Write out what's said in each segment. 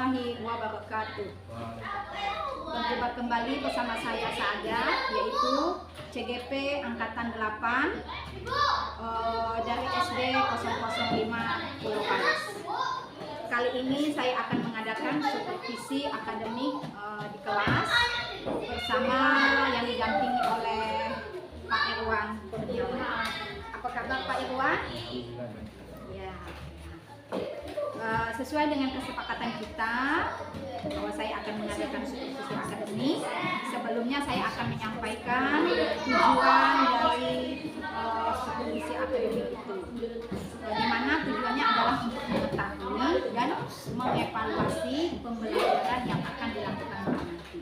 warahmatullahi wabarakatuh. Berjumpa kembali bersama saya Saada, yaitu CGP Angkatan 8 dari SD 005 Pulau Palas. Kali ini saya akan mengadakan supervisi akademik di kelas bersama yang didampingi oleh Pak Irwan Kurniawan. Apa kabar Pak Irwan? Ya. Sesuai dengan kesepakatan kita bahwa saya akan mengadakan supervisi akademik, sebelumnya saya akan menyampaikan tujuan dari supervisi akademik itu, di mana tujuannya adalah untuk mengetahui dan mengevaluasi pembelajaran yang akan dilakukan nanti.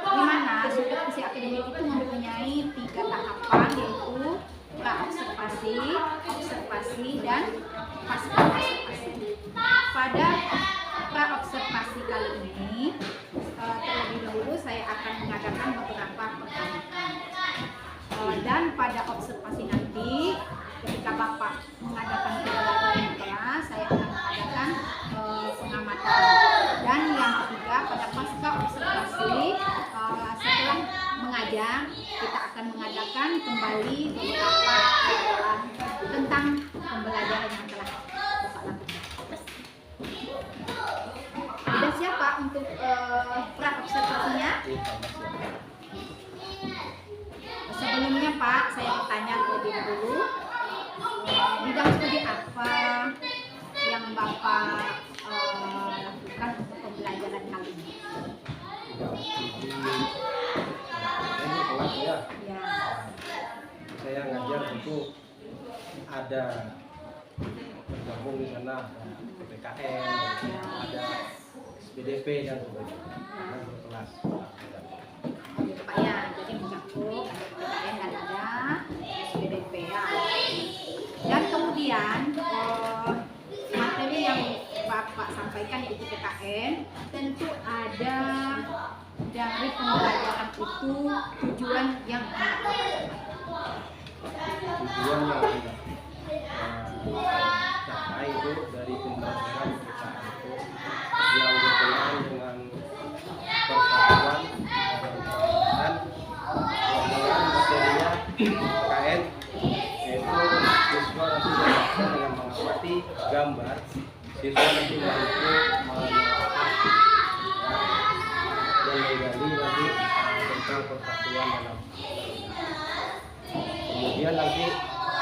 Di mana supervisi akademik itu mempunyai 3 tahapan, yaitu pra-observasi, observasi, dan pasca-observasi. Pada pra-observasi kali ini, terlebih dahulu saya akan mengadakan beberapa pertanyaan. Dan pada observasi nanti, ketika Bapak mengadakan pembelajaran di kelas, saya akan mengadakan pengamatan. Dan yang ketiga, pada pasca-observasi, setelah mengajar, kita akan mengadakan kembali beberapa pelajaran tentang pembelajaran yang telah Bapak lakukan. Sudah siap Pak untuk pra-observasinya? Sebelumnya Pak, saya bertanya terlebih dahulu, bidang studi apa yang Bapak lakukan untuk pembelajaran kali ini? Kelas ya. Ya. Saya ngajar tentu ada bergabung di sana PKN, ada SPDP dan sebagainya. Berkelas. Gitu Pak ya, jadi mencakup PKN dan ada SPDP ya. Dan kemudian materi yang Bapak sampaikan yaitu PKN, tentu ada dari pembelajaran itu tujuan yang Bapak capai. Tujuan yang capai itu dari pembelajaran PKN itu yang berkenaan dengan persatuan dan dengan materinya PKN, yaitu siswa nanti belajar dengan mengamati gambar, siswa nanti mampu menelaah dan menggali nanti tentang persatuan dalam. Kemudian nanti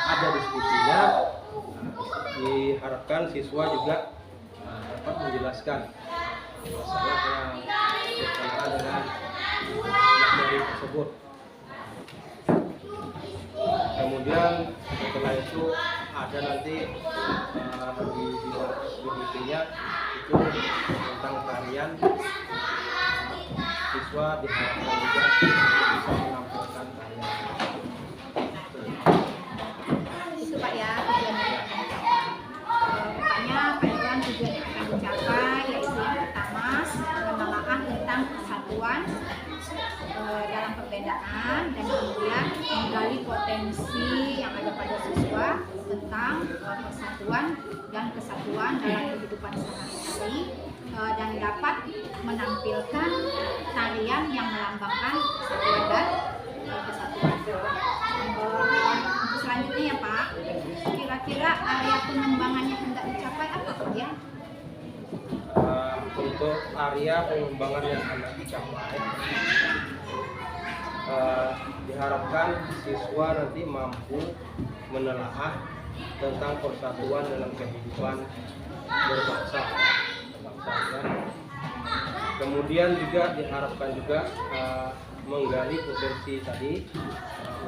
ada diskusinya, diharapkan siswa juga dapat menjelaskan masalah yang berkenaan dengan materi tersebut. Kemudian setelah itu ada nanti di diskusinya itu tentang tarian. Siswa diharapkan juga bisa menampilkan tarian. Itu Pak ya, tujuan yang akan dicapai. Rupanya Pak Irwan tujuan yang akan dicapai yaitu yang pertama, pengenalan tentang kesatuan dalam perbedaan, dan kemudian menggali potensi yang ada pada siswa tentang persatuan dan kesatuan dalam kehidupan sehari-hari, dan dapat menampilkan tarian yang melambangkan persatuan dan kesatuan. Selanjutnya ya Pak, kira-kira area pengembangan yang hendak dicapai apa Pak ya? Untuk area pengembangan yang hendak dicapai, diharapkan siswa nanti mampu menelaah tentang persatuan dalam kehidupan berbangsa. Kemudian juga diharapkan juga menggali potensi tadi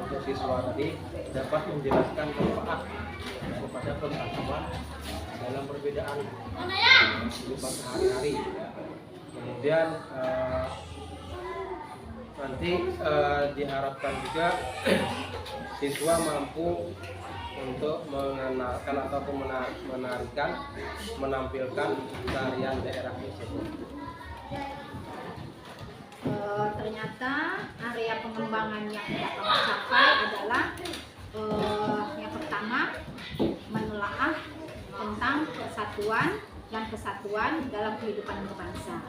untuk siswa tadi dapat menjelaskan manfaat kepada persatuan dalam perbedaan kehidupan sehari-hari. Kemudian nanti diharapkan juga siswa mampu untuk mengenalkan ataupun menampilkan tarian daerah tersebut. Ternyata area pengembangan yang dapat dicapai adalah yang pertama, menelaah tentang persatuan dan kesatuan dalam kehidupan berbangsa,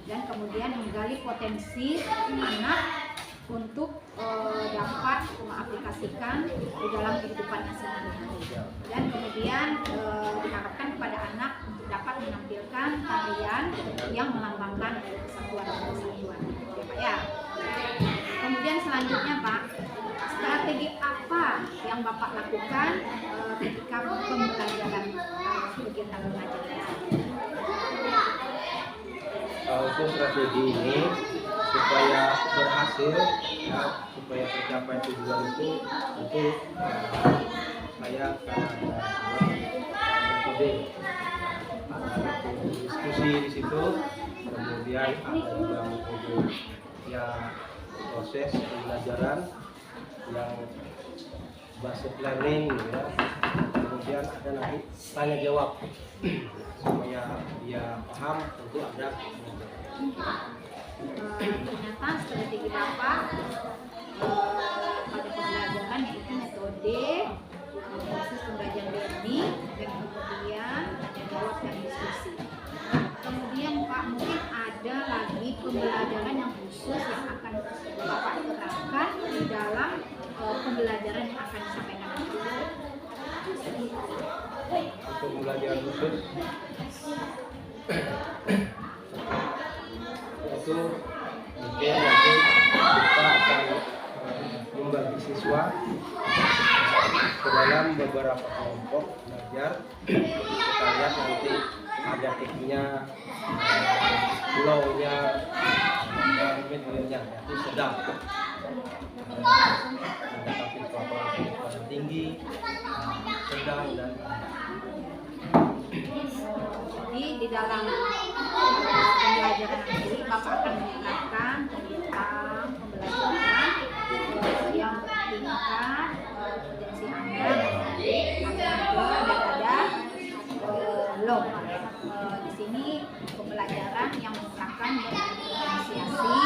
dan kemudian menggali potensi anak untuk dapat mengaplikasikan di dalam kehidupannya sehari-hari, dan kemudian diharapkan kepada anak untuk dapat menampilkan tarian yang melambangkan kesatuan dan kesatuan, ya Pak ya. Kemudian selanjutnya Pak, strategi apa yang Bapak lakukan ketika pembelajaran kegiatan pembelajaran? Untuk strategi ini supaya berhasil, ya, supaya tercapai tujuan itu tentu saya akan ada metode, ada diskusi di situ, kemudian ada juga metode yang proses pembelajaran yang basic learning, ya. Kemudian ada nanti tanya jawab supaya dia paham, tentu ada ternyata strategi Bapak pada pembelajaran yaitu metode proses pembelajaran learning, dan kemudian tanya jawab dan diskusi. Kemudian Pak, mungkin ada lagi pembelajaran yang khusus yang akan Bapak terapkan di dalam pembelajaran yang akan disampaikan nanti. untuk pembelajaran khusus itu mungkin nanti kita akan membagi siswa ke dalam beberapa kelompok belajar. Kita lihat nanti ada tekniknya, pulau-nya, dan mediumnya, yaitu sedang. Ada tapi pada tinggi, sedang, dan Jadi di dalam pembelajaran nanti Bapak akan menerapkan tentang pembelajaran yang bertingkat potensi Anda dan ada low. Di sini pembelajaran yang menerapkan diferensiasi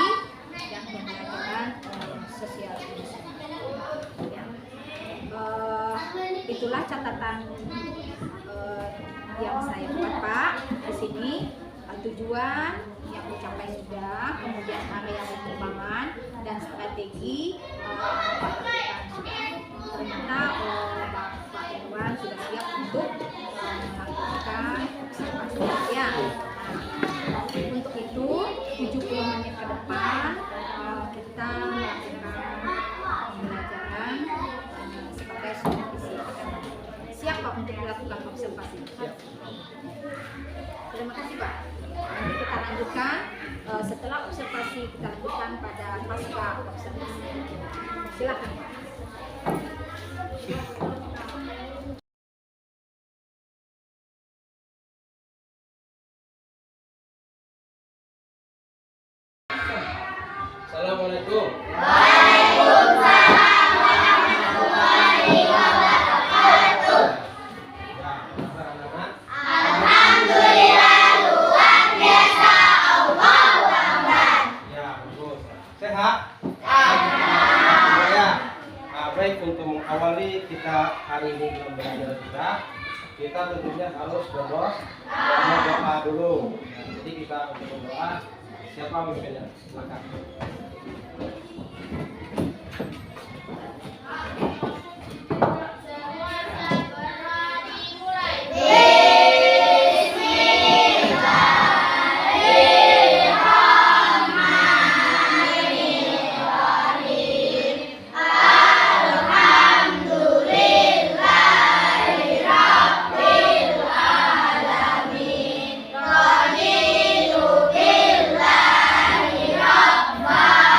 dan pembelajaran sosial. Ya. Itulah catatan yang saya buat Pak di sini. Tujuan yang dicapai sudah, kemudian area pengembangan dan strategi Bapak lakukan sudah. Ternyata Bapak Irwan sudah siap untuk melakukan observasi ya. Untuk itu 70 menit ke depan kita melakukan pembelajaran sebagai supervisi. Siap Pak untuk dilakukan observasi? siap. Terima kasih Pak. Nanti kita lanjutkan setelah observasi, kita lanjutkan pada pasca observasi. Silakan Pak. Assalamualaikum. Baik, untuk mengawali kita hari ini dalam belajar kita tentunya harus berdoa dulu. Jadi kita untuk berdoa, siapa mimpinnya? Silakan. Raditu billahi rabban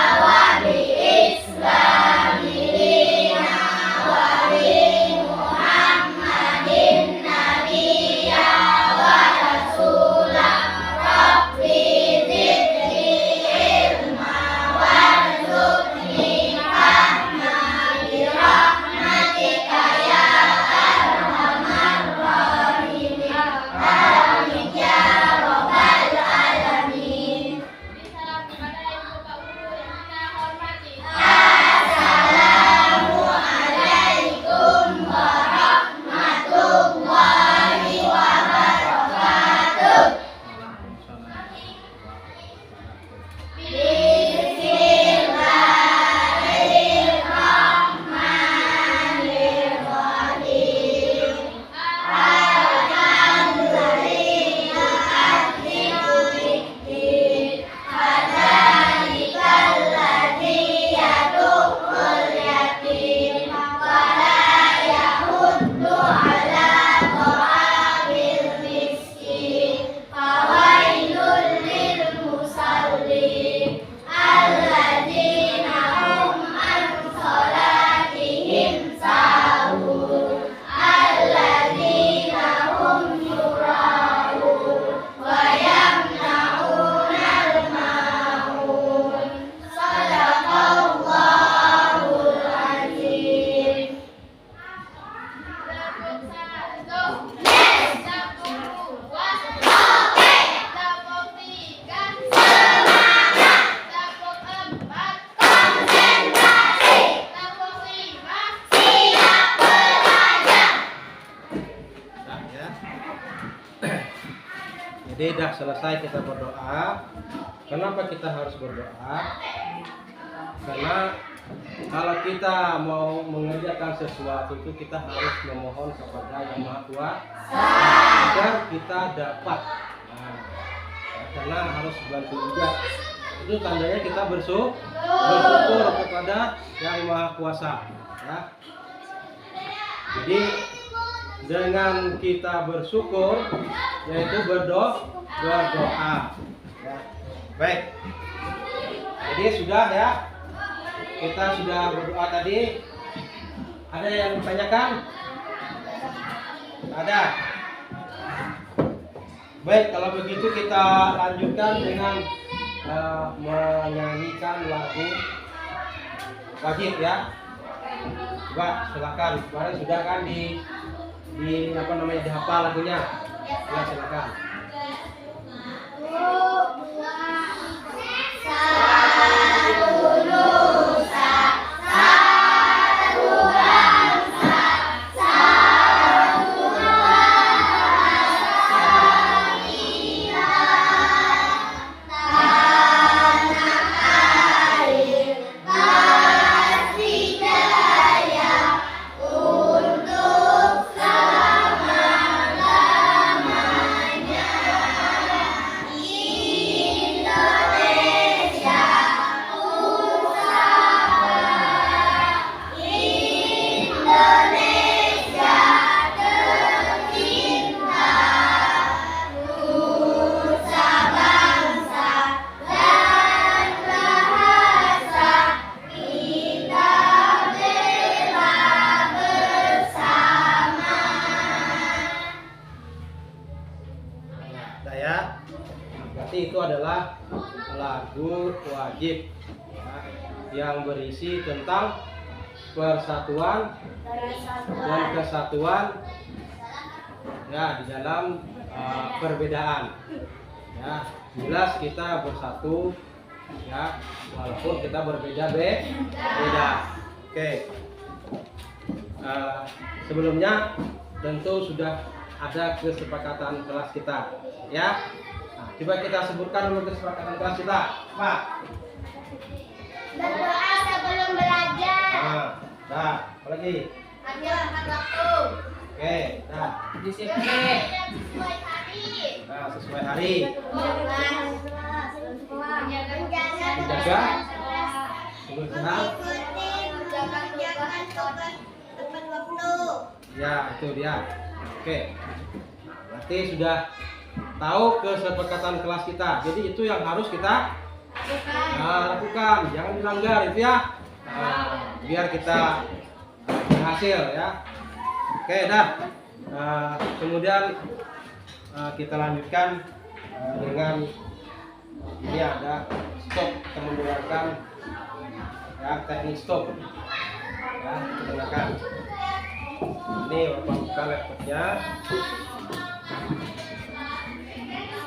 Tidak selesai kita berdoa. Kenapa kita harus berdoa? Karena kalau kita mau mengerjakan sesuatu itu kita harus memohon kepada Yang Maha Kuasa agar kita dapat. Nah, karena harus bantu juga. Itu tandanya kita bersyukur kepada Yang Maha Kuasa. Ya. Jadi dengan kita bersyukur yaitu berdoa. Ya. Baik. Jadi sudah ya. Kita sudah berdoa tadi. Ada yang ditanyakan? Ada. Baik, kalau begitu kita lanjutkan dengan menyanyikan lagu wajib ya. Coba silakan. Kemarin sudah kan di dihafal lagunya. Ya, silakan. Berarti itu adalah lagu wajib ya, yang berisi tentang persatuan dan kesatuan ya di dalam perbedaan. Ya, jelas kita bersatu ya walaupun kita berbeda-beda. Oke. Sebelumnya tentu sudah ada kesepakatan kelas kita ya. Nah, coba kita sebutkan dulu kesepakatan kelas kita, Pak. Berdoa sebelum belajar. Nah, apa lagi? Ada tepat waktu. Oke, nah. Disiplin. Sesuai hari. Nah, sesuai hari. Menjaga. Menjaga. Mengikuti mengerjakan tugas tepat waktu. Ya, itu dia. Oke. Berarti sudah tahu kesepakatan kelas kita. Jadi itu yang harus kita lakukan. Jangan dilanggar itu ya. Biar kita berhasil ya. Oke, dah. Kemudian kita lanjutkan dengan ini ada stop. Kita menggunakan ya teknik stop. Ya, kita gunakan. Ini Bapak buka laptopnya.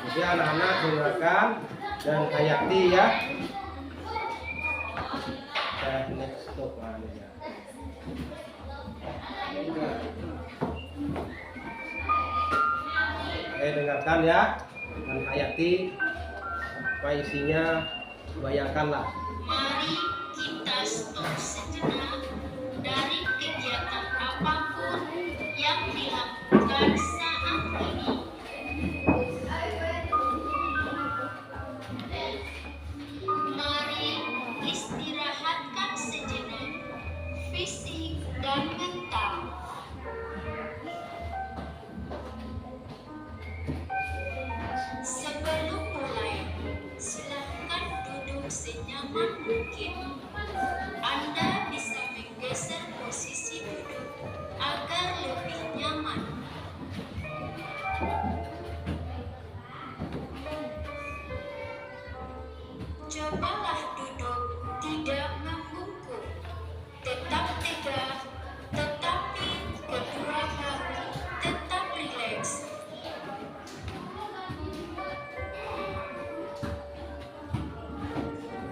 Jadi anak-anak gunakan dan hayati ya. Teknik stop ya. Dengarkan ya dan hayati apa isinya, bayangkanlah. Mari kita stop sejenak dari kegiatan apapun yang dilakukan saat ini. Mari istirahatkan sejenak fisik dan mental. Sebelum mulai, silakan duduk senyaman mungkin. Anda bisa menggeser posisi duduk agar lebih nyaman. Cobalah duduk tidak membungkuk. Tetap tegak, tetapi kedua bahu tetap rileks.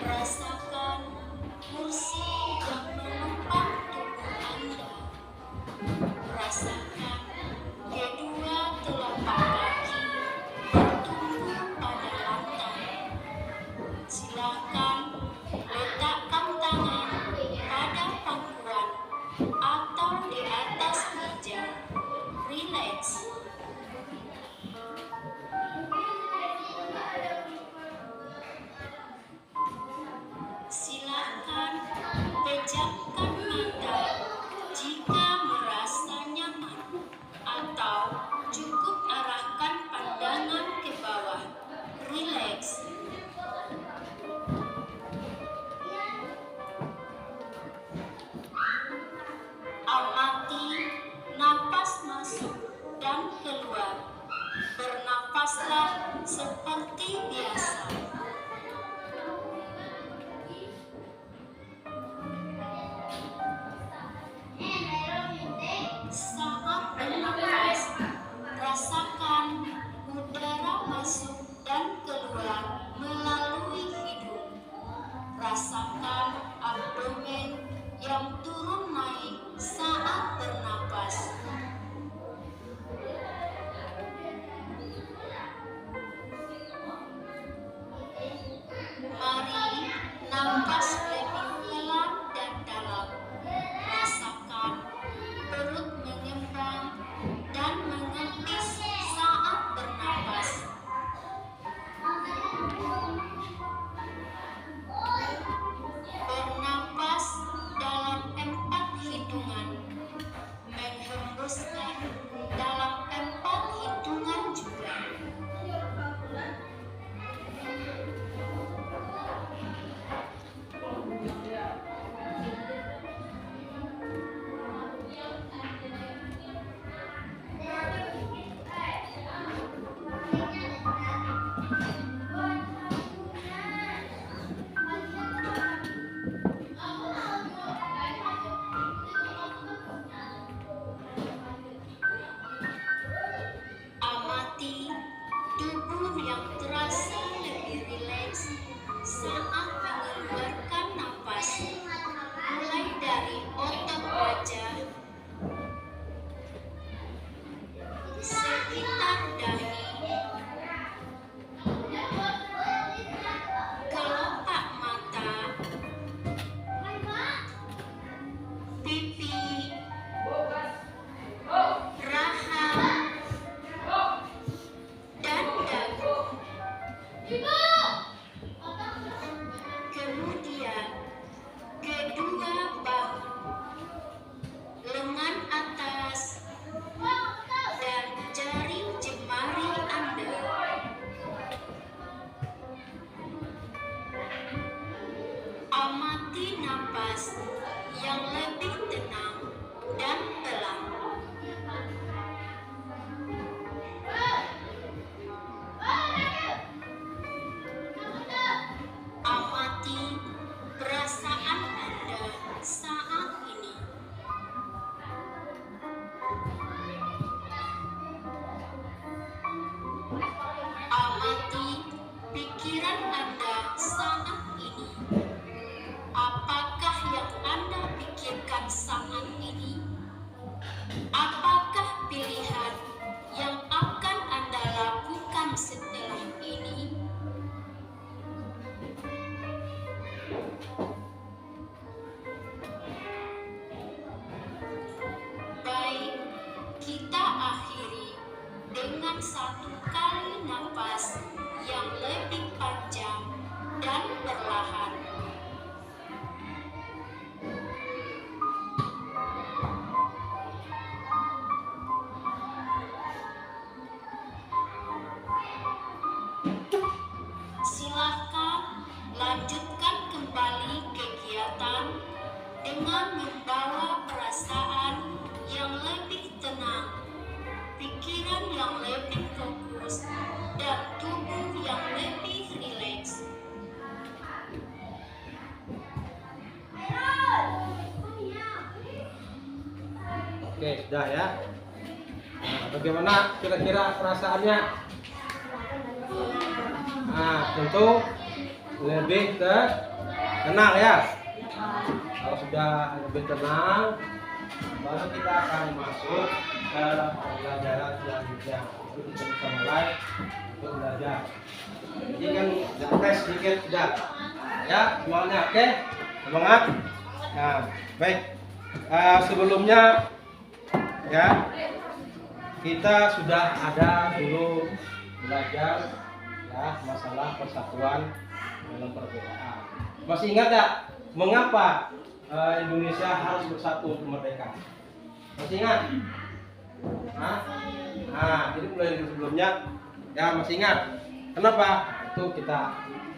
Rasakan kursi yang abdomen yang turun naik saat bernapas. Mari napas lebih pelan dan dalam. Rasakan perut mengembang dan mengepis saat bernapas. Bernapas dalam 4 hitungan. Menghembuskan dalam 4 hitungan juga. Amati tubuh yang terasa lebih rileks saat mengeluarkan napas, mulai dari otot wajah, sekitar dahi, kelopak mata, pipi, rahang, dan dagu. Kemudian kedua bahu, lengan atas, dan jari jemari Anda. Amati napas yang lebih tenang dan pelan. Amati perasaan Anda saat ini. Amati pikiran Anda saat ini. Apakah yang Anda pikirkan saat ini? Apakah pilihan yang akan Anda lakukan setelah ini? Baik, kita akhiri dengan 1 kali napas yang lebih panjang dan perlahan. Silakan lanjutkan kembali kegiatan dengan membawa perasaan yang lebih tenang, pikiran yang lebih fokus, dan tubuh yang lebih rileks. Oke, sudah ya. Nah, bagaimana kira-kira perasaannya? Nah, tentu lebih tenang ya. Kalau sudah lebih tenang, baru kita akan masuk ke pembelajaran selanjutnya. Lalu kita bisa mulai untuk belajar. Jadi kan tes sedikit sudah. Ya, semuanya oke? Semangat. Nah, baik. Sebelumnya ya, kita sudah ada dulu belajar ya masalah persatuan dalam perbedaan. Masih ingat tak mengapa Indonesia harus bersatu untuk merdeka? Masih ingat? Jadi mulai dari sebelumnya ya masih ingat. Kenapa? Itu kita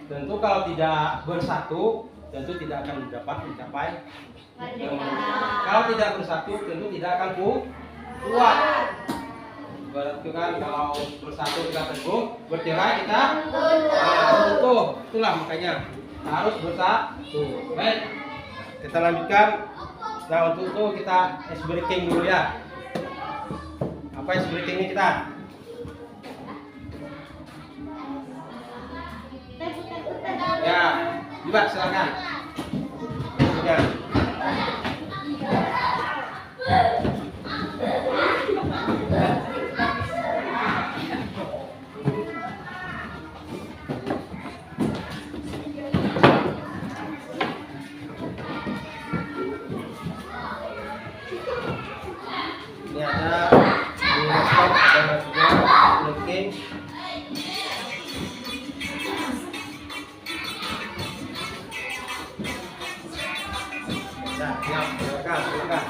tentu kalau tidak bersatu tentu tidak akan dapat mencapai kemerdekaan. Kalau tidak bersatu tentu tidak akan kuat. Berarti kan kalau bersatu kita teguh, bercerai kita runtuh. Itulah makanya harus bersatu. Baik, kita lanjutkan. Nah, untuk itu kita ice breaking dulu ya. Apa ice breakingnya kita? Ya, coba silakan. gambarnya. Ini ada di laptop dan juga looking. Nah, silakan, silakan.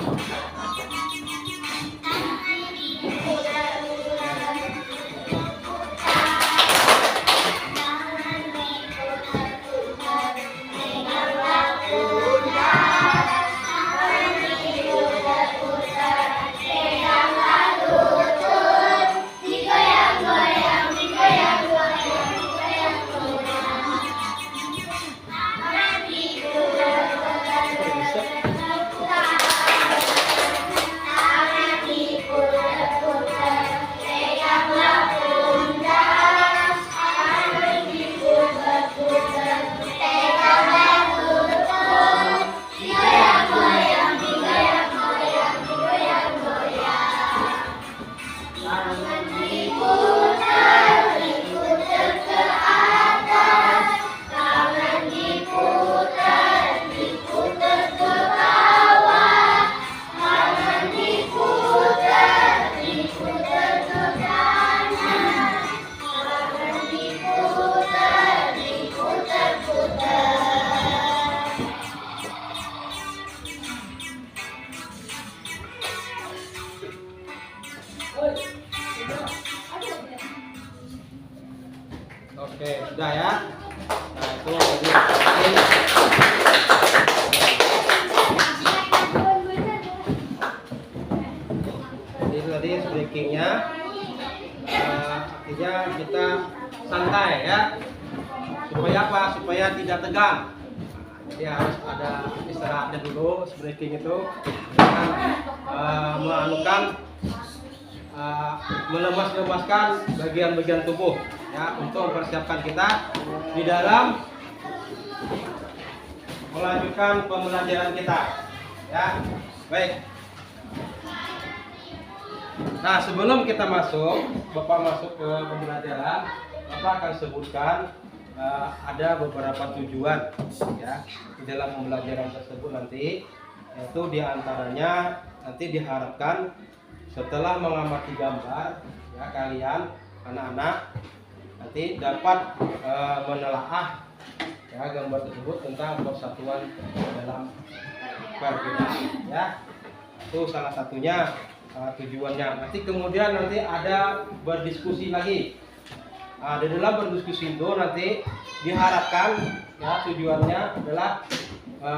Oke, sudah ya. Nah, itu tadi breakingnya, artinya kita santai ya. Supaya apa? Supaya tidak tegang. Jadi harus ada istirahatnya dulu. Breaking itu dengan melemas-lemaskan bagian-bagian tubuh ya, untuk mempersiapkan kita di dalam melanjutkan pembelajaran kita ya. Baik. Nah, sebelum kita Bapak masuk ke pembelajaran, Bapak akan sebutkan ada beberapa tujuan ya di dalam pembelajaran tersebut nanti, yaitu diantaranya nanti diharapkan setelah mengamati gambar ya, kalian anak-anak nanti dapat menelaah ya gambar tersebut tentang persatuan dalam perbedaan ya. Itu salah satunya tujuannya. Nanti kemudian ada berdiskusi lagi. Nah, di dalam berdiskusi itu nanti diharapkan ya tujuannya adalah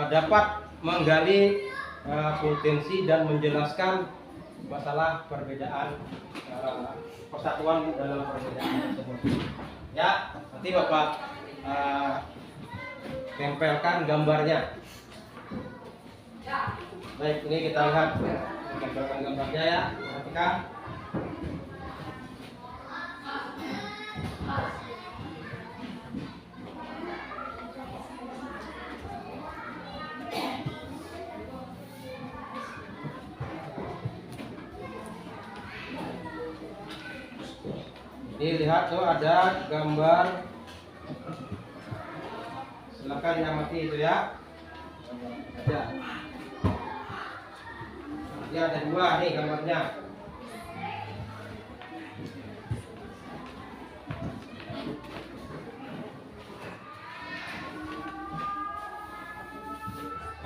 dapat menggali potensi dan menjelaskan masalah perbedaan, persatuan dalam perbedaan tersebut ya. Nanti Bapak tempelkan gambarnya. Baik, ini kita lihat tempelkan gambarnya ya. Perhatikan. Ini lihat tuh ada gambar, silakan diamati itu ya. Ada. Ya, ada dua nih gambarnya.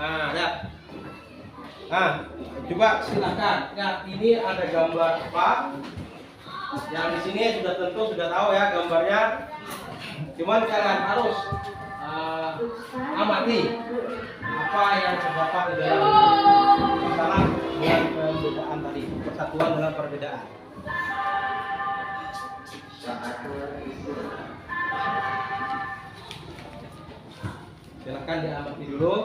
Nah, ya. Nah, coba silakan. Ya, ini ada gambar apa? Yang di sini sudah tahu ya gambarnya. Cuman kalian harus amati apa yang terdapat di dalam masalah dengan perbedaan tadi, persatuan dalam perbedaan. Silakan diamati dulu.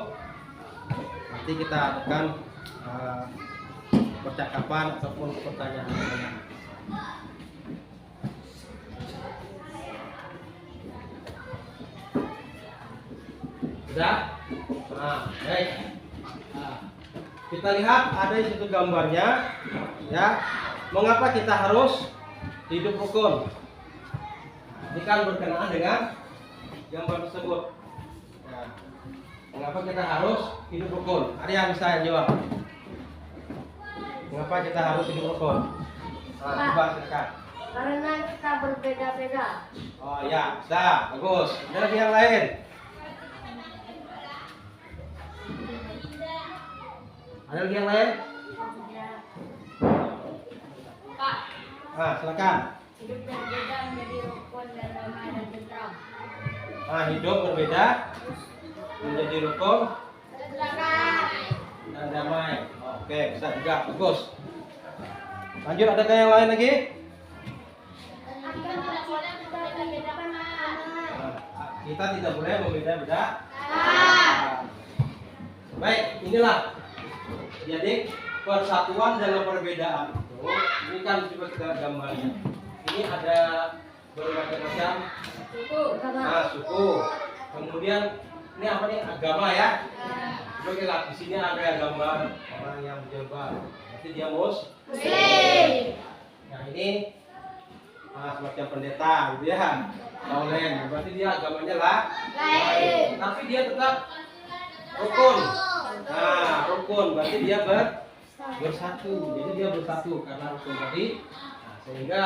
Nanti kita akan percakapan ataupun pertanyaan. Sudah? Nah, baik. kita lihat ada di situ gambarnya, ya. Mengapa kita harus hidup rukun? Ini kan berkenaan dengan gambar tersebut. Nah, mengapa kita harus hidup rukun? Ada yang bisa jawab? Mengapa kita harus hidup rukun? Nah, coba silakan. Karena kita berbeda-beda. Oh ya, bisa, bagus. Ada lagi yang lain? Ada lagi yang lain? Pak, Ah, silakan. hidup berbeda menjadi rukun dan damai dan tentram. Ah, hidup berbeda menjadi rukun dan damai. Oke, bisa juga, bagus. Lanjut, adakah yang lain lagi? Kita tidak boleh berbeda-beda, Pak. Nah, kita tidak boleh membeda-beda. Baik, inilah. Jadi persatuan dalam perbedaan itu, ini kan juga kita gambarnya. Ini ada berbagai macam suku. Kemudian ini apa nih? Agama ya. Coba lihat di sini ada gambar orang yang berjilbab. Berarti dia Muslim. Nah ini semacam pendeta gitu ya. Laulen. Berarti dia agamanya lain. Tapi dia tetap rukun. Nah, rukun berarti dia bersatu. Jadi dia bersatu karena rukun tadi. Nah, sehingga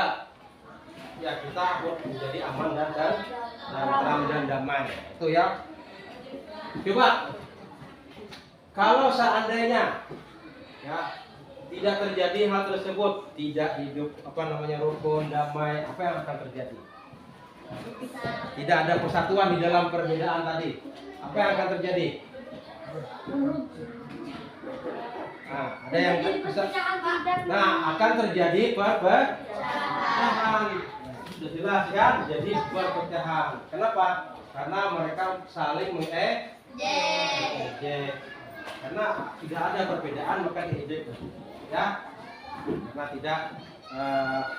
ya kita menjadi aman dan tenang dan damai. Itu ya. Coba kalau seandainya ya tidak terjadi hal tersebut, tidak hidup rukun, damai, apa yang akan terjadi? Tidak ada persatuan di dalam perbedaan tadi. Apa yang akan terjadi? Nah, ada yang bisa. Nah, akan terjadi perpecahan. Sudah jelas kan? Jadi perpecahan. Kenapa? Karena mereka saling mengejek. Karena tidak ada perbedaan maka diejek, ya. Karena tidak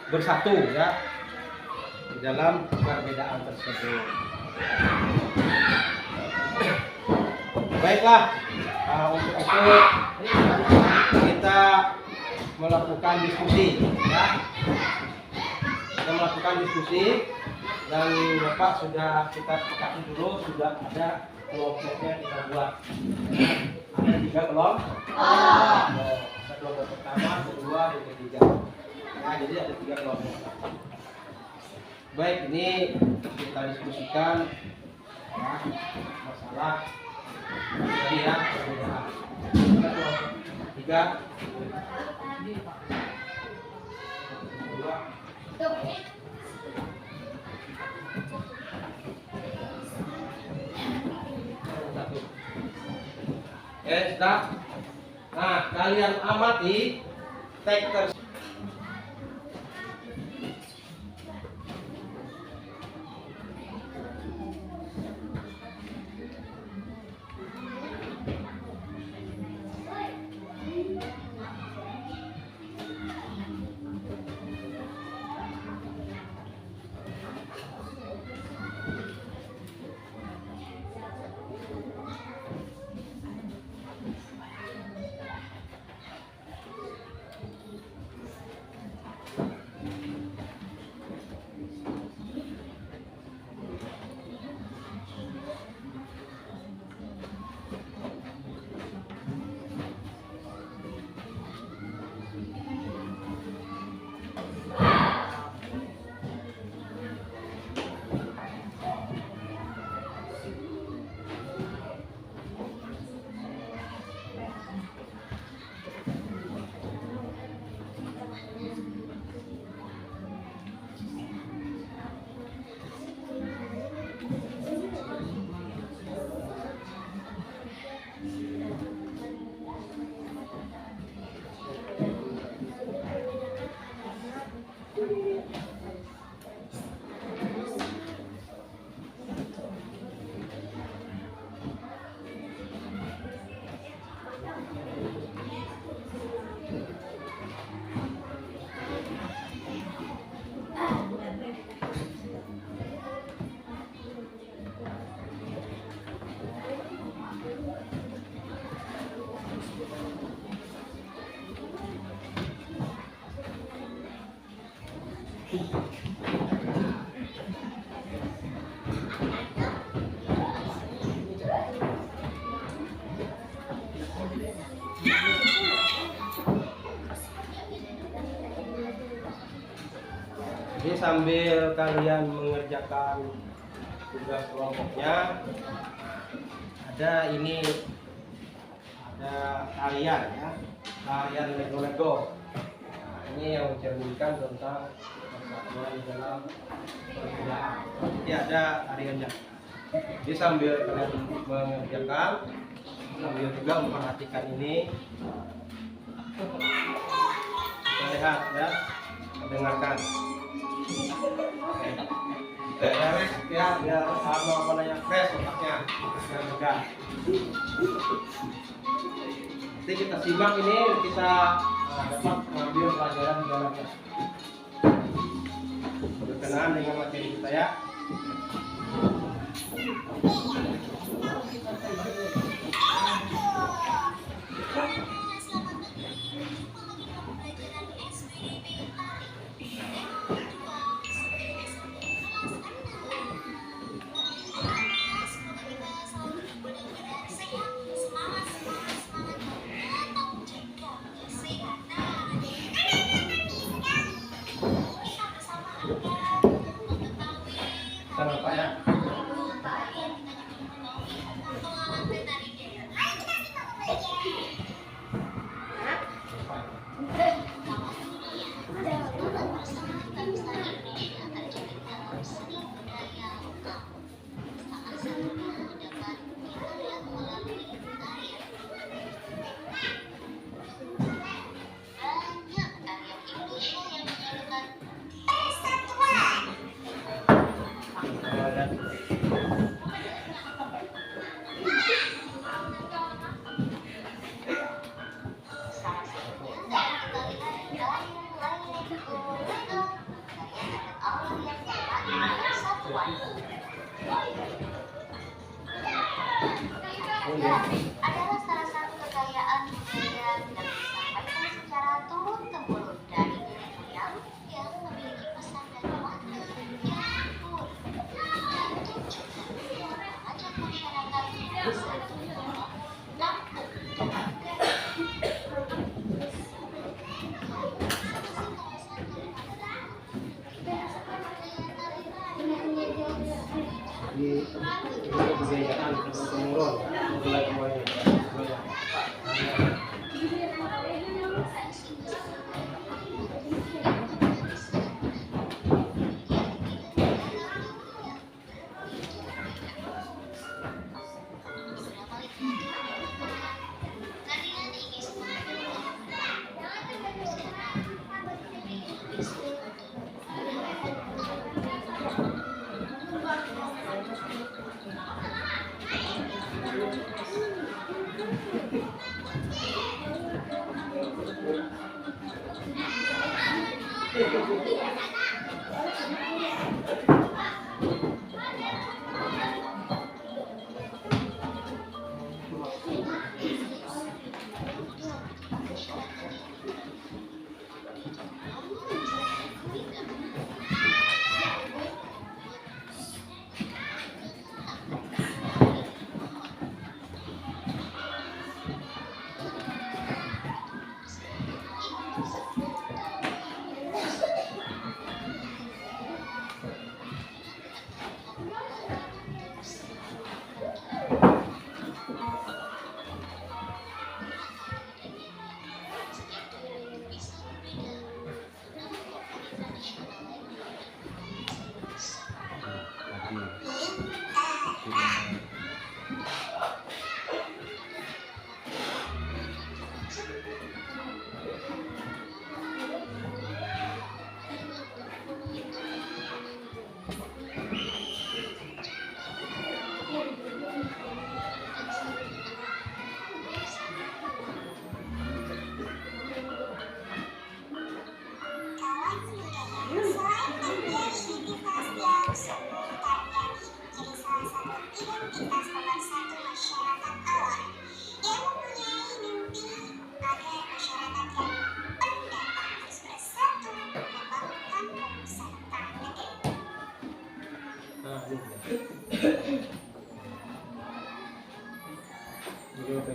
bersatu ya di dalam perbedaan tersebut. Baiklah, untuk itu kita melakukan diskusi, ya. Kita melakukan diskusi dan Bapak sudah kita sepakati dulu sudah ada kelompoknya kita buat. Ada 3 kelompok. Ada kelompok pertama, kedua, dan ketiga. Nah, jadi ada 3 kelompok. Baik, ini kita diskusikan ya, masalah tadi ya perbedaan. Tiga, dua, satu. Sudah. Nah, kalian amati teks tersebut. Jadi sambil kalian mengerjakan tugas kelompoknya, ada tarian ya, tarian lego-lego. Nah, ini yang mencerminkan tentang persatuan dalam perbedaan. Jadi ada tariannya. Jadi sambil kalian mengerjakan, sambil juga memperhatikan ini, kita lihat ya, dengarkan. Ya, biar apa namanya fresh otaknya, biar juga. Nanti kita simak ini, kita dapat mengambil pelajaran di dalamnya berkenaan dengan materi kita ya. Kita lupa ya. Adalah salah satu kekayaan budaya yang disampaikan secara turun-temurun dari nenek moyang yang memiliki pesan dan makna yang luhur dan tujuan mengajak masyarakat bersatu membangun kampung dan negara. Ini kebudayaan turun-temurun mulai semuanya.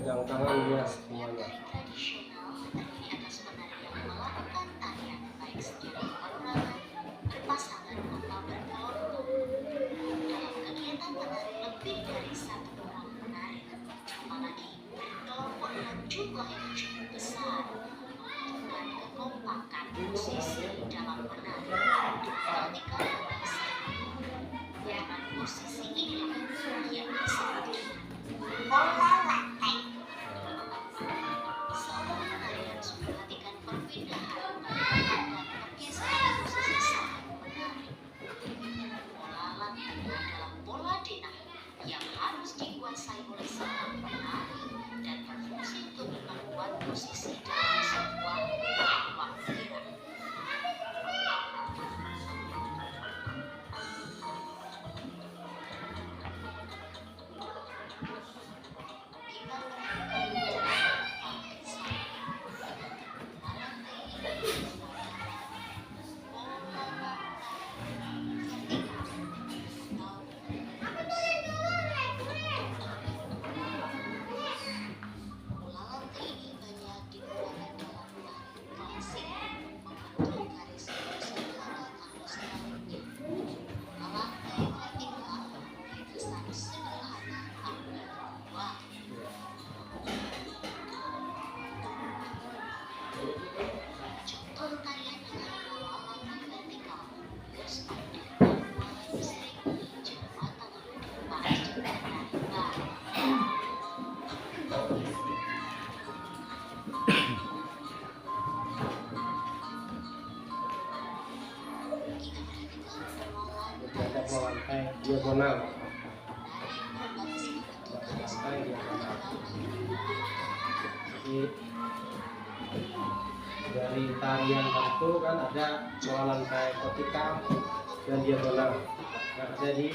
pegang tangannya semuanya. Tari tradisional terdiri atas penari yang melakukan tarian baik sendiri perorangan, berpasangan atau berkelompok. Dalam kegiatan menari lebih dari satu orang menari, apalagi berkelompok dengan jumlah yang cukup besar, membutuhkan kekompakan posisi dalam menari. Ketika menari dengan posisi inilah yang disebut pola lantai. Seorang penarian memperhatikan perpindahan dan pergeseran posisi saat menari. Pola lantai adalah pola denah yang harus dikuasai oleh seorang penari dan berfungsi untuk membuat posisi dalam sebuah ruang gerak. Lantai diagonal. Lantai diagonal. Jadi dari tarian itu kan ada pola lantai vertikal dan diagonal. Nah, jadi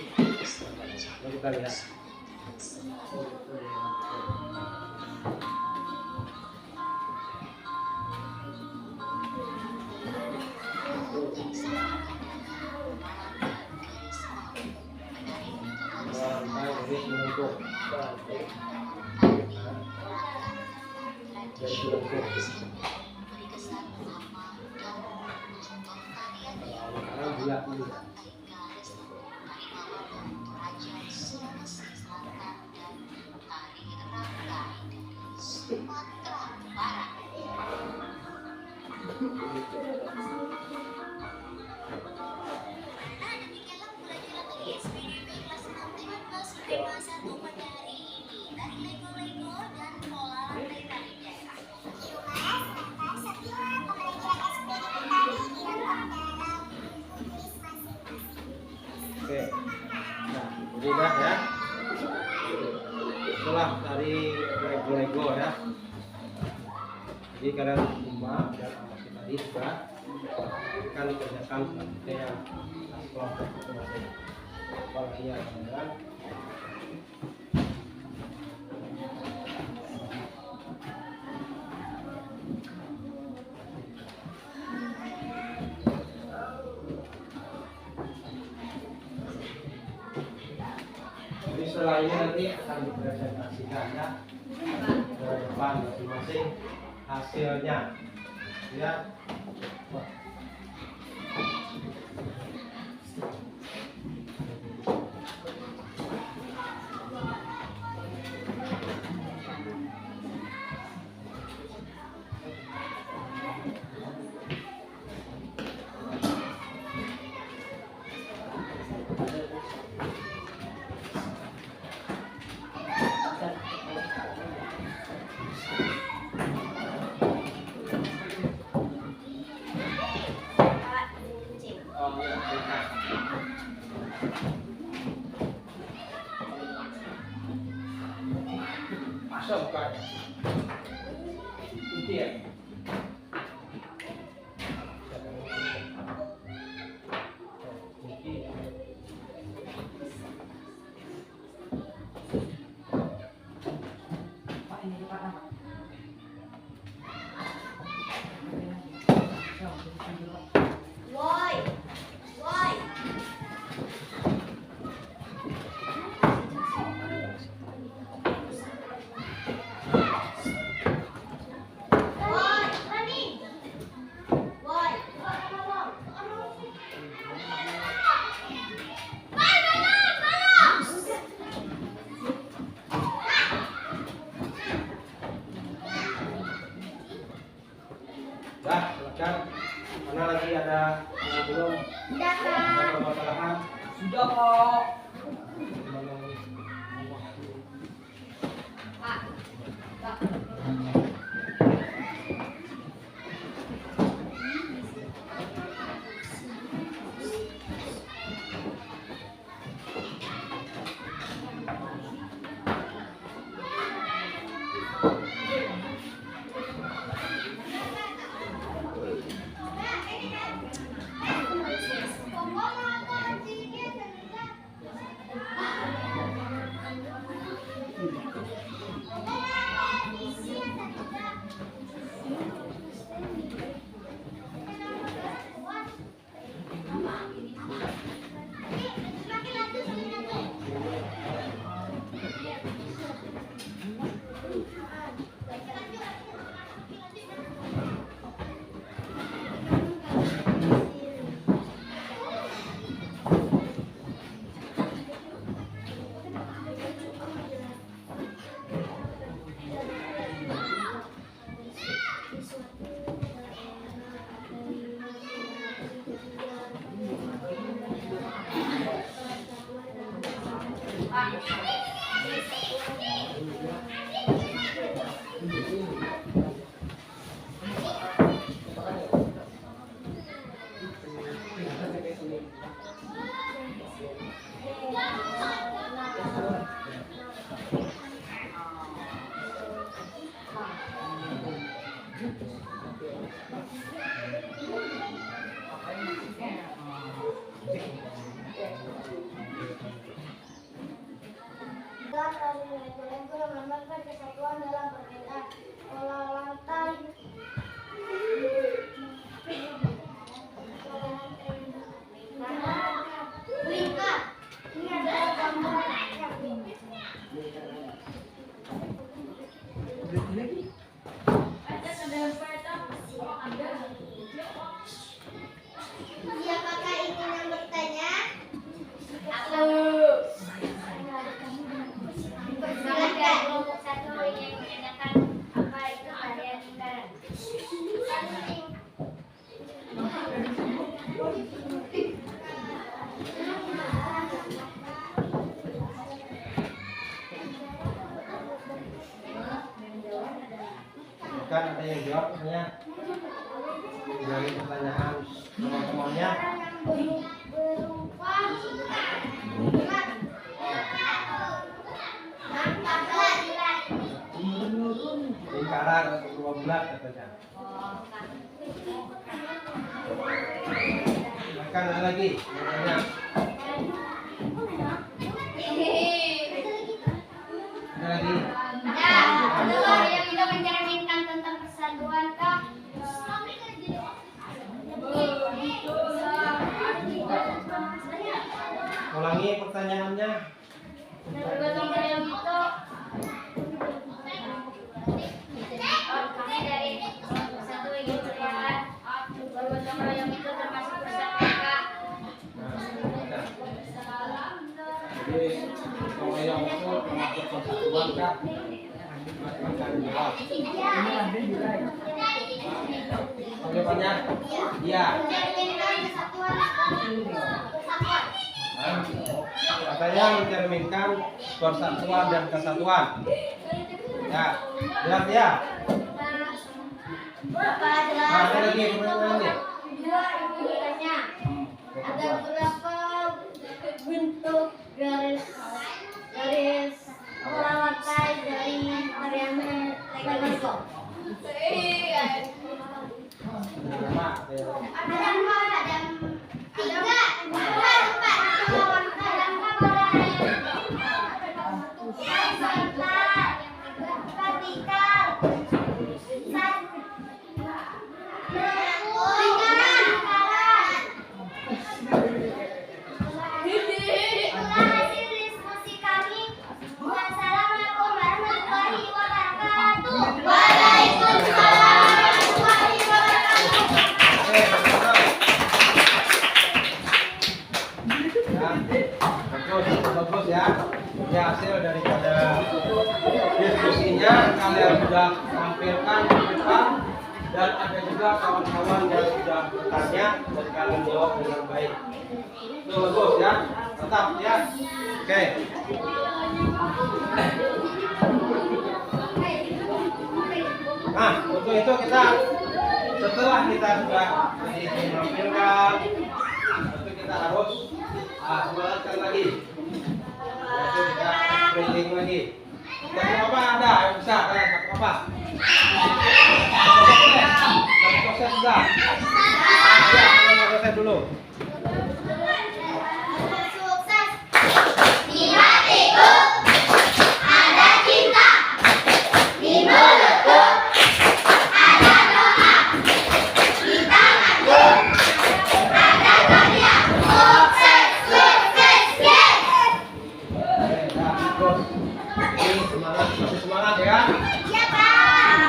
kita lihat. Garis melengkung. Garis melengkung. Sekarang bulat dulu. Sumatera Barat. Nah, demikianlah pembelajaran dari SPDB kelas 6 dengan masih tema 1 pada hari ini. Tari lego-lego dan pola lantai tari daerah. Yumas, lantas setelah pembelajaran SPDB tadi direkam dalam list masing-masing. Oke. Nah, jadi udah ya. Itulah tari lego-lego ya. Jadi kalian semua dan masih tadi sudah akan dikerjakan selanjutnya kelompok masing-masing. Apalagi yang ada. Jadi setelah ini nanti akan dipresentasikan ya ke depan masing-masing hasilnya ya. Wah. Masa bukan? Itu ya? Pak ini Pak. dapatkan. Mana lagi ada yang belum? Ada permasalahan? Sudah kok. Melambangkan kesatuan dalam perbedaan. Pola lantai lingkar. Ini adalah gambar siapakah ingin yang bertanya? Aku. Silakan kelompok satu yang menanyakan apa itu harian lingkaran. Bukan ada yang jawab ya. Dari pertanyaan teman-temannya. Berupa Lingkaran atau bulat katanya. Bahkan ada lagi namanya. Ada lagi. ya, kedua yang itu mencerminkan tentang persatuan kah? Ulangi pertanyaannya. Bergotong royong itu kami dari kelompok satu ingin berlihat bergotong royong itu termasuk persatuan kah? Jadi kalau yang itu termasuk persatuan kah? Akan jawab. Jawabannya iya. Mencerminkan kesatuan kesatuan. Katanya mencerminkan persatuan dan kesatuan. Ya, jelas ya. Bapak jelas. Ada lagi pertanyaan nih. Bertanya, ada berapa bentuk garis pola lantai dari harian Lego? Ada empat, ada tiga, empat. Ada empat vertikal, itulah hasil diskusi kami. Wassalamualaikum warahmatullahi wabarakatuh. Waalaikumsalam warahmatullahi Bagus ya. Ini hasil daripada diskusinya kalian sudah tampilkan di depan. Dan ada juga kawan-kawan yang sudah bertanya dan kalian jawab dengan baik. Itu bagus ya, tetap ya. Oke. Nah, untuk itu kita setelah kita sudah menampilkan, tentu kita harus semangatkan lagi. Yaitu kita training lagi. Tapi apa ada yang bisa kalian apa? Proses sudah. Ya, kita proses dulu. Sukses di hatiku ada cinta, di mulutku ada doa, di tanganku ada karya. Sukses, sukses, yes. Oke, dah, terus. Ini semangat, masih semangat ya. Iya, Pak.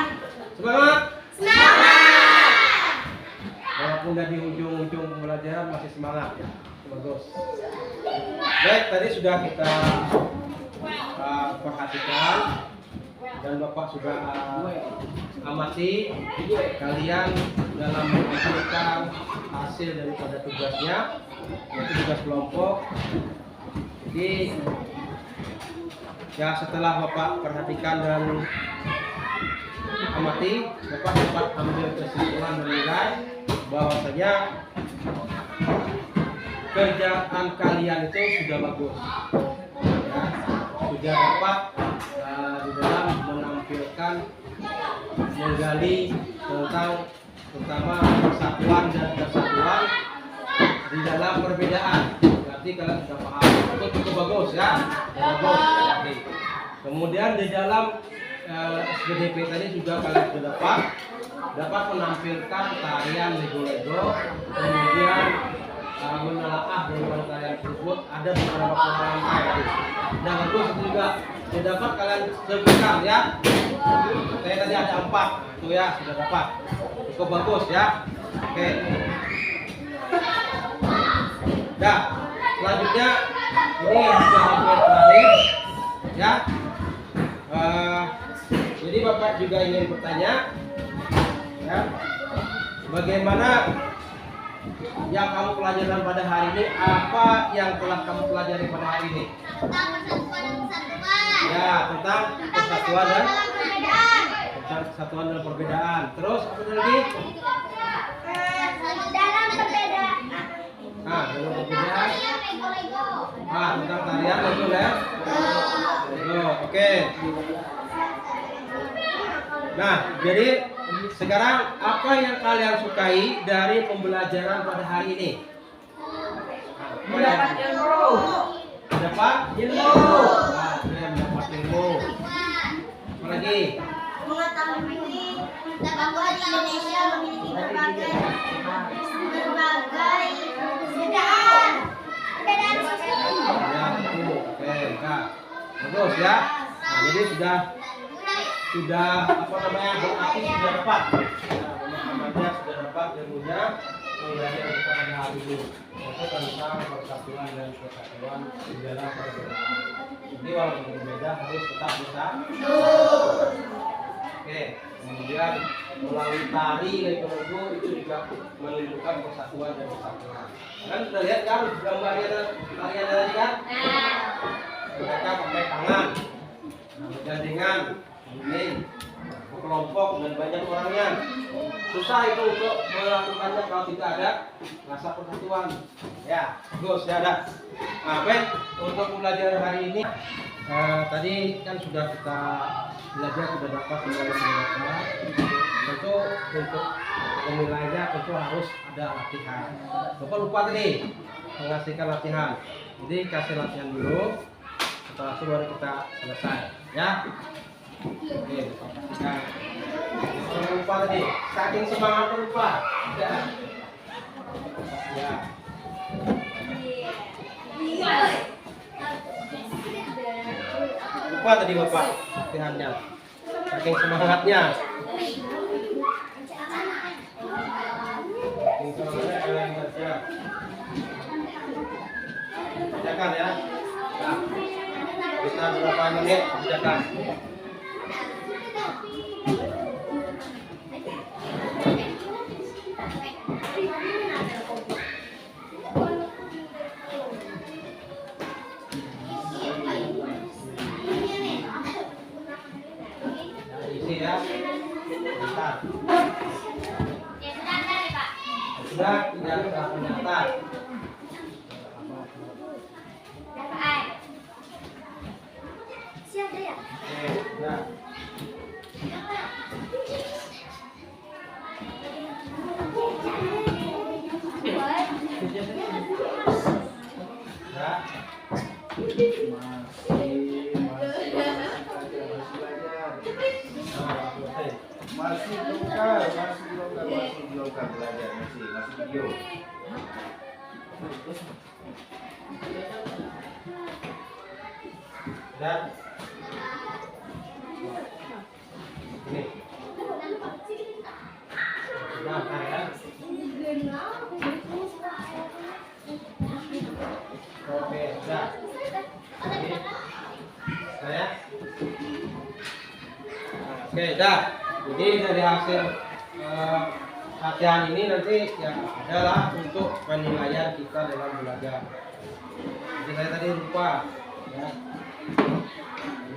Semangat. Semangat. Walaupun udah di ujung-ujung pembelajaran masih semangat ya. Bagus. Baik, tadi sudah kita perhatikan dan Bapak sudah amati kalian dalam menentukan hasil daripada tugasnya, yaitu tugas kelompok. Jadi ya setelah Bapak perhatikan dan amati, Bapak dapat ambil kesimpulan menilai bahwasanya kerjaan kalian itu sudah bagus, ya, sudah dapat di dalam menampilkan, menggali tentang terutama persatuan dan kesatuan di dalam perbedaan. Berarti kalian sudah paham, itu cukup bagus ya, bagus. Oke. Kemudian di dalam SPDP tadi juga kalian sudah dapat menampilkan tarian lego-lego, kemudian menelaah dari tarian tersebut ada beberapa pengalaman tadi. Nah, bagus itu juga dapat kalian sebutkan ya. Saya tadi ada 4, itu ya sudah dapat, cukup bagus ya. Oke. Nah, selanjutnya ini sudah hampir terakhir ya. Jadi Bapak juga ingin bertanya ya, bagaimana yang kamu pelajari pada hari ini, apa yang telah kamu pelajari pada hari ini? Tentang persatuan dan kesatuan. Ya, tentang persatuan dan dalam perbedaan. perbedaan. Terus apa lagi? Dalam perbedaan. Nah, dalam perbedaan. Lego-lego. Tentang tarian betul ya? Oke. Nah, jadi sekarang apa yang kalian sukai dari pembelajaran pada hari ini? Mendapat ilmu. Dapat ilmu. Nah, kalian mendapat ilmu. Apa lagi? Mengetahui bahwa di Indonesia memiliki berbagai perbedaan sosial. Ya, betul. Oke, Kak. Bagus ya. Nah, jadi sudah apa namanya, berarti sudah dapat. Nah, pemahamannya sudah dapat, ilmunya mengenai pada hari ini. Itu tentang persatuan dan kesatuan di dalam perbedaan. Jadi walaupun berbeda harus tetap bisa. Oke, kemudian melalui tari lego-lego itu juga menunjukkan persatuan dan kesatuan. Kalian sudah lihat kan gambarnya tarian tadi kan? Mereka pakai tangan, bergandengan, ini kelompok dan banyak orangnya. Susah itu untuk melakukannya kalau tidak ada rasa persatuan. Ya, bagus ya ada. Nah, baik, untuk pembelajaran hari ini tadi kan sudah kita belajar, sudah dapat menilai. Tentu untuk menilainya tentu harus ada latihan. Bapak lupa tadi mengasihkan latihan. Jadi kasih latihan dulu. Setelah itu baru kita selesai ya. Oke, pastikan. Jangan lupa tadi, saking semangat lupa. Ya. Lupa tadi Bapak latihannya. Saking semangatnya. Kerjakan ya. Nah, kita berapa menit kerjakan. Bentar. Ya sudah nih Pak. Sudah, tidak ada penyataan. Berapa air? Siapa ya? Oke, sudah. Sudah. Nah, selesai. Masih belum kan belajar masih video. Dan ini sudah kan ya? Oke, sudah. Ini saya. Oke, dah. Jadi dari hasil latihan ini nanti ya adalah untuk penilaian kita dalam belajar. Jadi saya tadi lupa ya.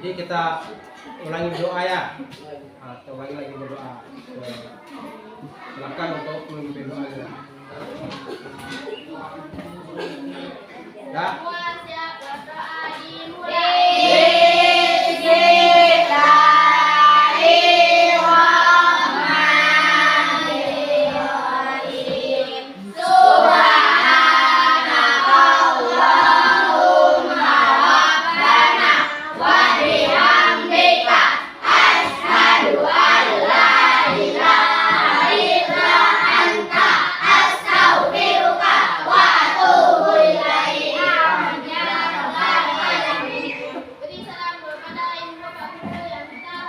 Jadi kita ulangi berdoa ya. Nah, kita ulangi lagi berdoa. Silakan untuk memimpin doanya. Dah. Siap berdoa dimulai. Beri salam kepada ibu bapak guru yang kita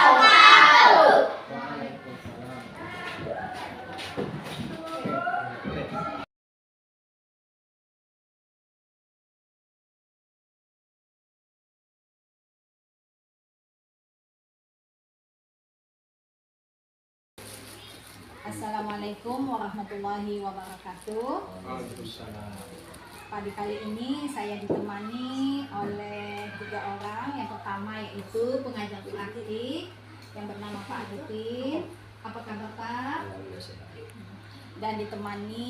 hormati. Assalamualaikum warahmatullahi wabarakatuh. Waalaikumsalam. Pada kali ini saya ditemani oleh 3 orang. Yang pertama yaitu pengajar praktik yang bernama Pak Aditi. Apa kabar Pak? Dan ditemani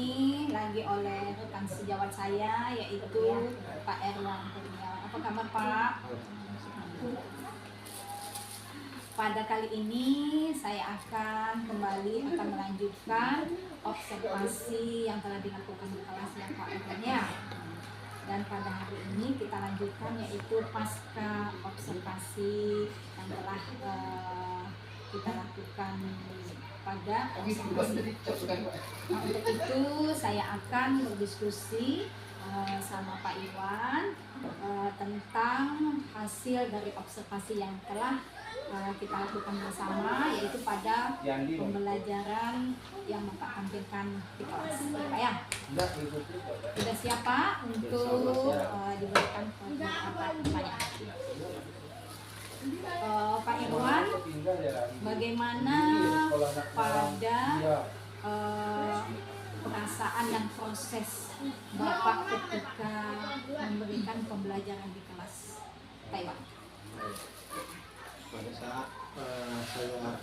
lagi oleh rekan sejawat saya yaitu Pak Erwan Kurniawan. Apa kabar Pak? Pada kali ini saya akan melanjutkan observasi yang telah dilakukan di kelas ya Pak Erwan ya. Dan pada hari ini kita lanjutkan yaitu pasca observasi yang telah kita lakukan pada observasi. Nah, untuk itu saya akan berdiskusi sama Pak Iwan tentang hasil dari observasi yang telah kita lakukan bersama, yaitu pada pembelajaran yang Bapak tampilkan di kelas. Pak ya, sudah siap Pak untuk diberikan beberapa pertanyaan. Pak Irwan, bagaimana pada perasaan dan proses Bapak ketika memberikan pembelajaran di kelas Taiwan? Pada saat saya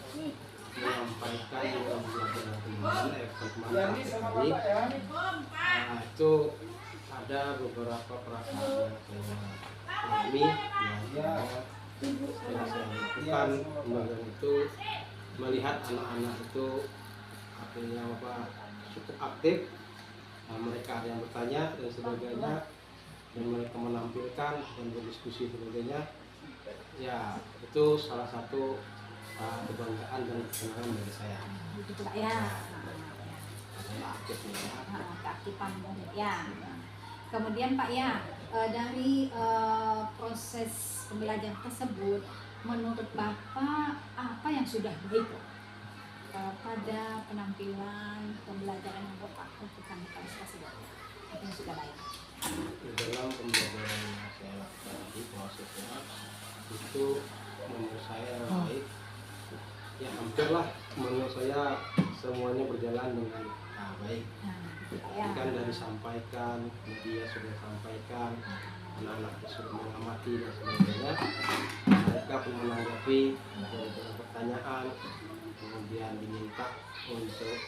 menyampaikan dalam pelajaran ini tadi, itu ada beberapa perasaan yang saya alami yang saya lakukan kemarin itu, melihat anak-anak itu artinya apa cukup aktif. Mereka ada yang bertanya dan sebagainya, dan mereka menampilkan dan berdiskusi sebagainya. Ya, itu salah satu kebanggaan dan kesenangan dari saya. Begitu Pak ya. Saya aktif ya. Keaktifan ya. Kemudian Pak ya, dari proses pembelajaran tersebut, menurut Bapak apa yang sudah baik pada penampilan pembelajaran yang Bapak lakukan di kelas tersebut? Apa yang sudah baik? Dalam pembelajaran yang saya lakukan di prosesnya itu menurut saya baik. Ya hampirlah menurut saya semuanya berjalan dengan baik. Ya. Kan dari sampaikan, media sudah sampaikan, anak-anak sudah mengamati dan sebagainya. Mereka pun menanggapi dengan pertanyaan, kemudian diminta untuk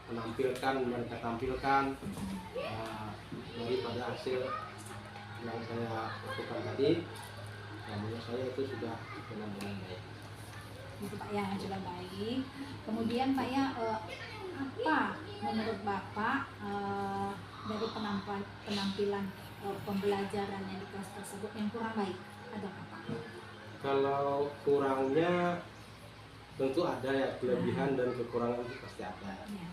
menampilkan, mereka tampilkan daripada hasil yang saya lakukan tadi. Menurut saya itu sudah benar-benar baik. Itu Pak ya, sudah baik. Kemudian Pak ya, apa menurut Bapak dari penampilan pembelajaran yang di kelas tersebut yang kurang baik? Ada apa Pak? Kalau kurangnya tentu ada ya, kelebihan dan kekurangan itu pasti ada. Ya.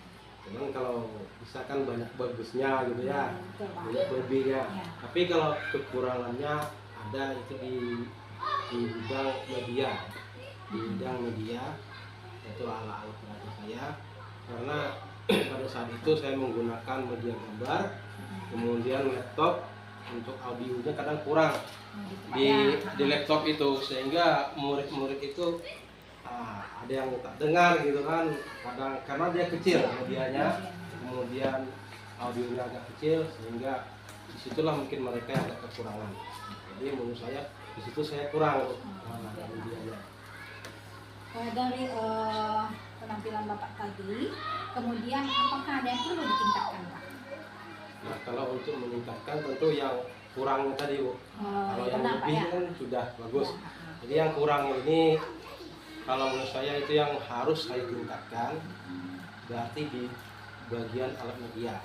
Cuman kalau misalkan banyak bagusnya gitu ya, Betul, Pak. banyak lebihnya. Ya. Tapi kalau kekurangannya ada itu di bidang media, itu ala-ala pelajar saya, karena pada saat itu saya menggunakan media gambar, kemudian laptop untuk audionya kadang kurang Gitu, Pak, di ya. laptop itu, sehingga murid-murid itu ada yang tak dengar gitu kan, kadang karena dia kecil medianya, kemudian audionya agak kecil, sehingga disitulah mungkin mereka yang agak kekurangan. Jadi menurut saya di situ saya kurang medianya. Dari penampilan Bapak tadi, kemudian apakah ada yang perlu ditingkatkan Pak? Nah, kalau untuk meningkatkan tentu yang kurang tadi Bu. Kalau yang Benar, Pak, lebih ya. kan sudah bagus. Ya. Jadi yang kurang ini kalau menurut saya itu yang harus saya tingkatkan, berarti di bagian alat media.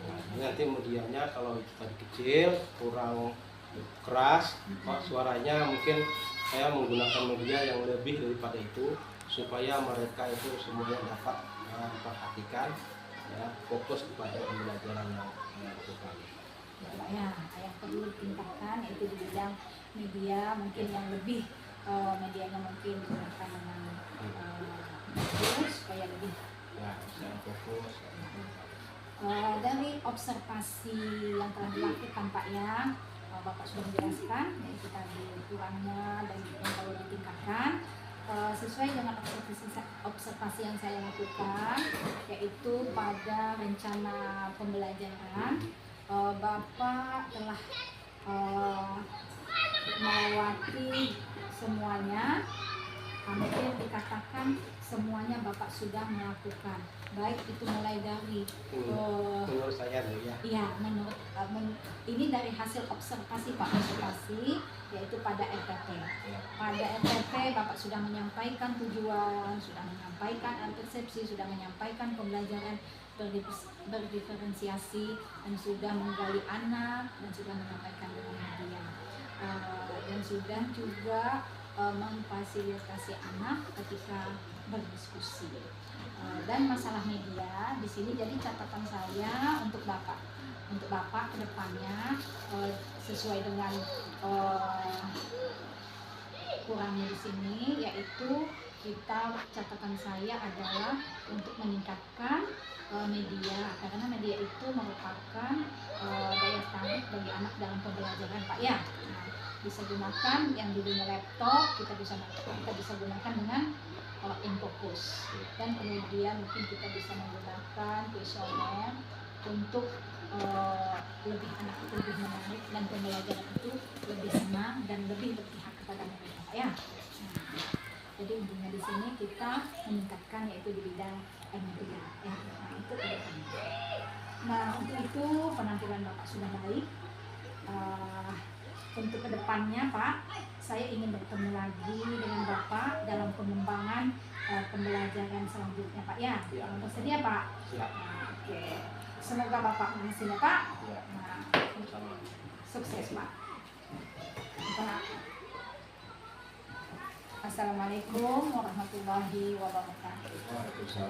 Nah, nanti medianya kalau itu tadi kecil, kurang keras, suaranya mungkin saya menggunakan media yang lebih daripada itu, supaya mereka itu semuanya dapat memperhatikan, ya, fokus kepada pembelajaran yang saya lakukan. Ya, yang perlu ditingkatkan yaitu di bidang media, mungkin yang lebih medianya mungkin digunakan dengan bagus supaya lebih. Ya, saya fokus. Dari observasi yang telah dilakukan Pak ya, Bapak sudah menjelaskan yaitu tadi kurangnya dan yang perlu ditingkatkan. Sesuai dengan observasi yang saya lakukan, yaitu pada rencana pembelajaran, Bapak telah melewati semuanya, hampir dikatakan semuanya Bapak sudah melakukan, baik itu mulai dari Menurut saya Bu, ya. iya, menurut ini dari hasil observasi Pak, observasi yaitu pada RTP. Pada RTP Bapak sudah menyampaikan tujuan, sudah menyampaikan persepsi, sudah menyampaikan pembelajaran berdiferensiasi, dan sudah menggali anak, dan sudah menyampaikan dengan media, dan sudah juga memfasilitasi anak ketika berdiskusi. Dan masalah media di sini jadi catatan saya untuk Bapak ke depannya, sesuai dengan kurangnya di sini, yaitu catatan saya adalah untuk meningkatkan media, karena media itu merupakan daya tarik bagi anak dalam pembelajaran Pak ya. Nah, bisa gunakan yang dulunya laptop, kita bisa gunakan dengan InFocus, dan kemudian mungkin kita bisa menggunakan kuesioner untuk lebih anak itu lebih menarik, dan pembelajaran itu lebih senang dan lebih berpihak kepada mereka Pak ya. Nah, jadi intinya di sini kita meningkatkan yaitu di bidang media ya. Nah, itu kedepannya. Nah, untuk itu penampilan Bapak sudah baik. Untuk kedepannya Pak, saya ingin bertemu lagi dengan Bapak dalam pengembangan pembelajaran selanjutnya Pak ya. Ya. Bersedia Pak? Siap. Nah, oke. Semoga Bapak berhasil Pak. Ya. Nah, Sama. sukses Pak. Assalamualaikum warahmatullahi wabarakatuh. Waalaikumsalam.